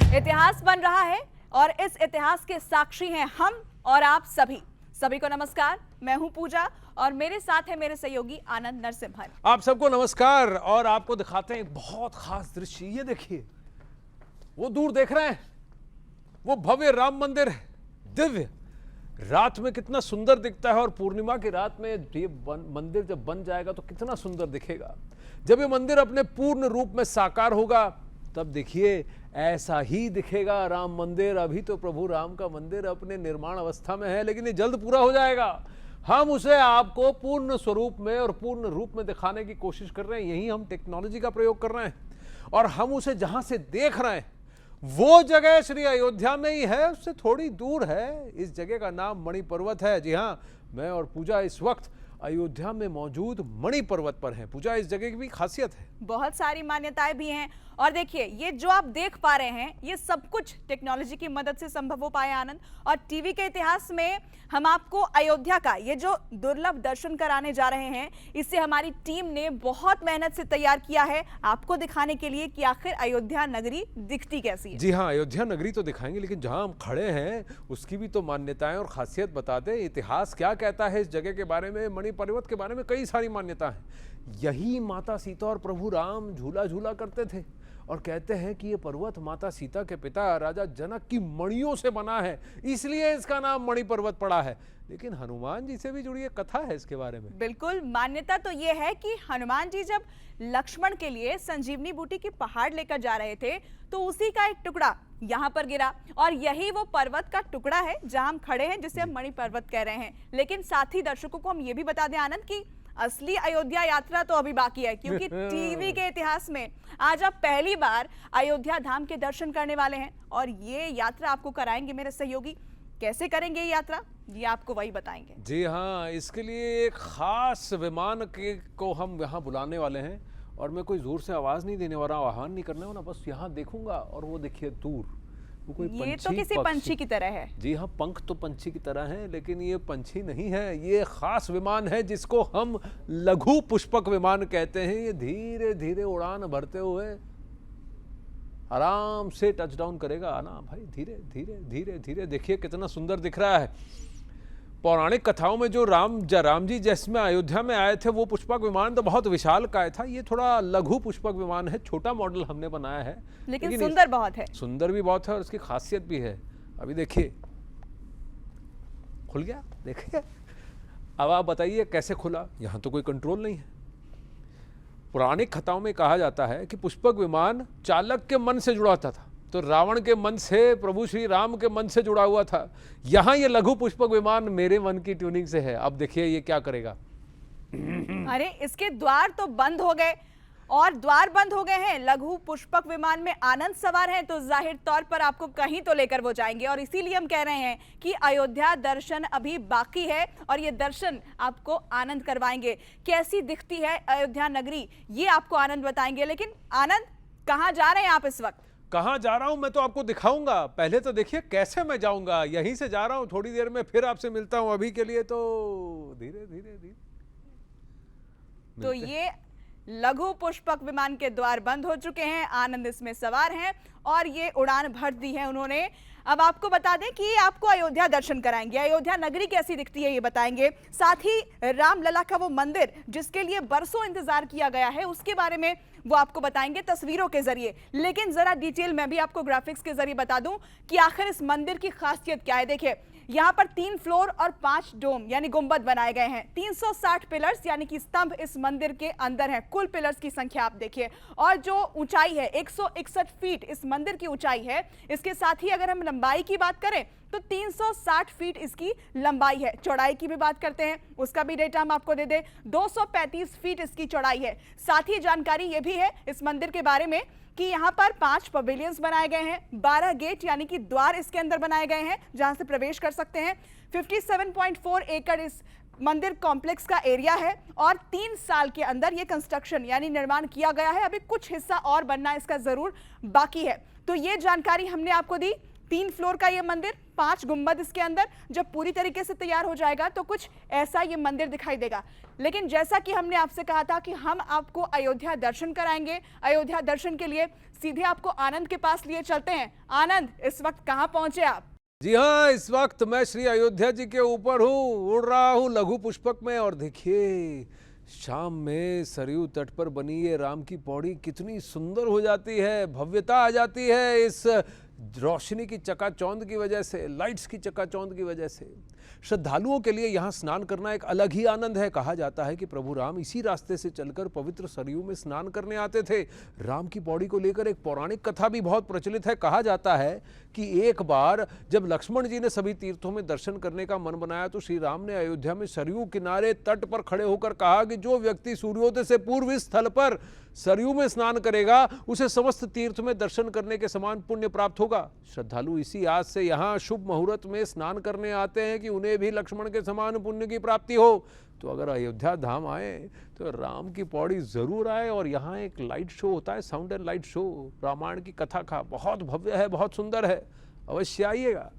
इतिहास बन रहा है और इस इतिहास के साक्षी हैं हम और आप सभी। सभी को नमस्कार, मैं हूं पूजा और मेरे साथ है मेरे सहयोगी आनंद नरसिम्हन। आप सबको नमस्कार और आपको दिखाते हैं एक बहुत खास दृश्य। ये देखिए, वो दूर देख रहे हैं, वो भव्य राम मंदिर है, दिव्य। रात में कितना सुंदर दिखता है और पूर्णिमा की रात में ये मंदिर जब बन जाएगा तो कितना सुंदर दिखेगा। जब ये मंदिर अपने पूर्ण रूप में साकार होगा तब देखिए ऐसा ही दिखेगा राम मंदिर। अभी तो प्रभु राम का मंदिर अपने निर्माण अवस्था में है, लेकिन ये जल्द पूरा हो जाएगा। हम उसे आपको पूर्ण स्वरूप में और पूर्ण रूप में दिखाने की कोशिश कर रहे हैं। यही हम टेक्नोलॉजी का प्रयोग कर रहे हैं और हम उसे जहां से देख रहे हैं वो जगह श्री अयोध्या में ही है, उससे थोड़ी दूर है। इस जगह का नाम मणि पर्वत है। जी हाँ, मैं और पूजा इस वक्त अयोध्या में मौजूद मणि पर्वत पर हैं। पूजा, इस जगह की भी खासियत है, बहुत सारी मान्यताएं भी हैं। और देखिए, ये जो आप देख पा रहे हैं ये सब कुछ टेक्नोलॉजी की मदद से संभव हो पाया आनंद। और टीवी के इतिहास में हम आपको अयोध्या का ये जो दुर्लभ दर्शन कराने जा रहे हैं, इसे हमारी टीम ने बहुत मेहनत से तैयार किया है आपको दिखाने के लिए कि आखिर अयोध्या नगरी दिखती कैसी है। जी हाँ, अयोध्या नगरी तो दिखाएंगे, लेकिन जहां हम खड़े हैं उसकी भी तो मान्यताएं और खासियत बता दें। इतिहास क्या कहता है इस जगह के बारे में, मणि पर्वत के बारे में कई सारी मान्यता है। यही माता सीता और प्रभु राम झूला झूला करते थे और कहते हैं कि ये पर्वत माता सीता के पिता राजा जनक की मणियों से बना है, इसलिए इसका नाम मणि पर्वत पड़ा है। लेकिन हनुमान जी से भी जुड़ी एक कथा है इसके बारे में। बिल्कुल, मान्यता तो ये है कि हनुमान जी जब लक्ष्मण के लिए संजीवनी बूटी की पहाड़ लेकर जा रहे थे तो उसी का एक टुकड़ा यहाँ पर गिरा और यही वो पर्वत का टुकड़ा है जहां हम खड़े हैं, जिसे हम मणि पर्वत कह रहे हैं। लेकिन साथ ही दर्शकों को हम ये भी बता दें आनंद की असली अयोध्या यात्रा तो अभी बाकी है, क्योंकि टीवी के इतिहास में आज आप पहली बार अयोध्या धाम के दर्शन करने वाले हैं और ये यात्रा आपको कराएंगे मेरे सहयोगी। कैसे करेंगे ये यात्रा, ये आपको वही बताएंगे। जी हाँ, इसके लिए एक खास विमान को हम यहाँ बुलाने वाले हैं और मैं कोई जोर से आवाज नहीं देने वाला, आह्वान नहीं करने वाला, बस यहाँ देखूंगा और वो देखिए दूर वो कोई ये तो किसी पंछी की तरह है। जी हाँ, पंख तो पंछी की तरह हैं, लेकिन ये पंछी नहीं है, ये खास विमान है जिसको हम लघु पुष्पक विमान कहते हैं। ये धीरे धीरे उड़ान भरते हुए आराम से टच डाउन करेगा ना भाई, धीरे धीरे धीरे धीरे। देखिए कितना सुंदर दिख रहा है। पौराणिक कथाओं में जो राम जी जिसमें अयोध्या में आए थे वो पुष्पक विमान तो बहुत विशालकाय था। ये थोड़ा लघु पुष्पक विमान है, छोटा मॉडल हमने बनाया है, लेकिन सुंदर बहुत है। सुंदर भी बहुत है और इसकी खासियत भी है। अभी देखिए खुल गया, देखिए। अब आप बताइए कैसे खुला, यहाँ तो कोई कंट्रोल नहीं है। पौराणिक कथाओं में कहा जाता है कि पुष्पक विमान चालक के मन से जुड़ा होता था, तो रावण के मन से प्रभु श्री राम के मन से जुड़ा हुआ था। यहाँ ये लघु पुष्पक विमान मेरे मन की ट्यूनिंग से है। अब देखिए ये क्या करेगा। अरे इसके द्वार तो बंद हो गए और द्वार बंद हो गए हैं। लघु पुष्पक विमान में आनंद सवार हैं तो जाहिर तौर पर आपको कहीं तो लेकर वो जाएंगे और इसीलिए हम कह रहे हैं कि अयोध्या दर्शन अभी बाकी है और ये दर्शन आपको आनंद करवाएंगे। कैसी दिखती है अयोध्या नगरी ये आपको आनंद बताएंगे। लेकिन आनंद, कहाँ जा रहे हैं आप इस वक्त? कहाँ जा रहा हूं मैं तो आपको दिखाऊंगा। पहले तो देखिए कैसे मैं जाऊंगा। यहीं से जा रहा हूं, थोड़ी देर में फिर आपसे मिलता हूं। अभी के लिए तो धीरे धीरे धीरे। तो ये लघु पुष्पक विमान के द्वार बंद हो चुके हैं, आनंद इसमें सवार हैं और ये उड़ान भर दी है उन्होंने। अब आपको बता दें कि आपको अयोध्या दर्शन कराएंगे, अयोध्या नगरी कैसी दिखती है ये बताएंगे। साथ ही रामलला का वो मंदिर जिसके लिए बरसों इंतजार किया गया है उसके बारे में वो आपको बताएंगे तस्वीरों के जरिए। लेकिन जरा डिटेल में भी आपको ग्राफिक्स के जरिए बता दूं कि आखिर इस मंदिर की खासियत क्या है। देखिए, यहाँ पर 3 फ्लोर और 5 डोम यानी गुंबद बनाए गए हैं। 360 पिलर्स यानी कि स्तंभ इस मंदिर के अंदर हैं। कुल पिलर्स की संख्या आप देखिए और जो ऊंचाई है 161 फीट इस मंदिर की ऊंचाई है। इसके साथ ही अगर हम लंबाई की बात करें तो 360 फीट इसकी लंबाई है। चौड़ाई की भी बात करते हैं, उसका भी डेटा हम आपको दे दें, 235 फीट इसकी चौड़ाई है। साथ ही जानकारी ये भी है इस मंदिर के बारे में कि यहाँ पर 5 पवेलियंस बनाए गए हैं, 12 गेट यानी कि द्वार इसके अंदर बनाए गए हैं जहां से प्रवेश कर सकते हैं। 57.4 एकड़ इस मंदिर कॉम्प्लेक्स का एरिया है और 3 साल के अंदर ये कंस्ट्रक्शन यानी निर्माण किया गया है। अभी कुछ हिस्सा और बनना इसका जरूर बाकी है। तो ये जानकारी हमने आपको दी 3 फ्लोर का ये मंदिर, 5 गुंबद इसके अंदर। जब पूरी तरीके से तैयार हो जाएगा तो कुछ ऐसा ये मंदिर दिखाई देगा। लेकिन जैसा कि हमने आपसे कहा था कि हम आपको अयोध्या दर्शन कराएंगे, अयोध्या दर्शन के लिए सीधे आपको आनंद के पास लिए चलते हैं। आनंद, इस वक्त कहां पहुंचे आप? जी हाँ, इस वक्त मैं श्री अयोध्या जी के ऊपर हूँ, उड़ रहा हूँ लघु पुष्पक में। और देखिए, शाम में सरयू तट पर बनी ये राम की पौड़ी कितनी सुंदर हो जाती है, भव्यता आ जाती है इस रोशनी की चकाचौंध की वजह से, लाइट्स की चकाचौंध की वजह से। श्रद्धालुओं के लिए यहाँ स्नान करना एक अलग ही आनंद है। कहा जाता है कि प्रभु राम इसी रास्ते से चलकर पवित्र सरयू में स्नान करने आते थे। राम की पौड़ी को लेकर एक पौराणिक कथा भी बहुत प्रचलित है। कहा जाता है कि एक बार जब लक्ष्मण जी ने सभी तीर्थों में दर्शन करने का मन बनाया तो श्री राम ने अयोध्या में सरयू किनारे तट पर खड़े होकर कहा कि जो व्यक्ति सूर्योदय से पूर्व इस स्थल पर सरयू में स्नान करेगा उसे समस्त तीर्थ में दर्शन करने के समान पुण्य प्राप्त होगा। श्रद्धालु इसी आस से यहाँ शुभ मुहूर्त में स्नान करने आते हैं कि उन्हें भी लक्ष्मण के समान पुण्य की प्राप्ति हो। तो अगर अयोध्या धाम आए तो राम की पौड़ी जरूर आए। और यहाँ एक लाइट शो होता है, sound and light show, Ramayana की कथा का, बहुत भव्य है, बहुत सुंदर है, अवश्य आइएगा।